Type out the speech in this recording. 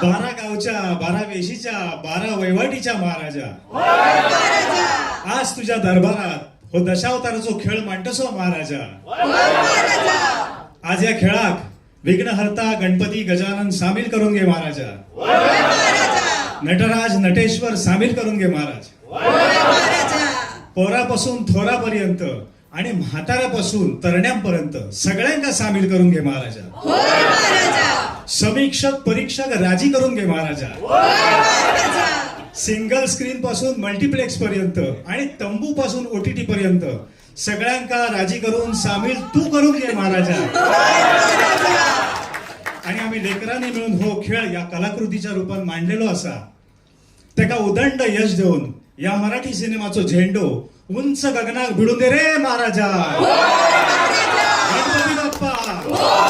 12 गावच्या 12 वेशीच्या 12 वैवाटीच्या महाराजा, आज तुझ्या दरबारात हो दशावताराचो खेळ मांडसो महाराजा. आज या खेळाक विघ्नहर्ता गणपती गजानन सामील करून घे महाराजा. नटराज नटेश्वर सामील करून घे महाराज. पोरापासून थोरापर्यंत आणि म्हाताऱ्यापासून तरण्यांपर्यंत सगळ्यांना सामील करून घे महाराजा. समीक्षक परीक्षक राजी करून घे महाराजा. सिंगल स्क्रीन पासून मल्टीप्लेक्स पर्यंत आणि तंबू पासून OTT पर्यंत सगळ्यांका राजी करून सामील तू करून घे महाराजा. आणि आम्ही लेकरांनी मिळून हो खेळ या कलाकृतीच्या रूपात मांडलेलो असा, त्याका उदंड यश देऊन या मराठी सिनेमाचो झेंडो उंच गगनाक भिडून दे रे महाराजा. गणपती बाप्पा.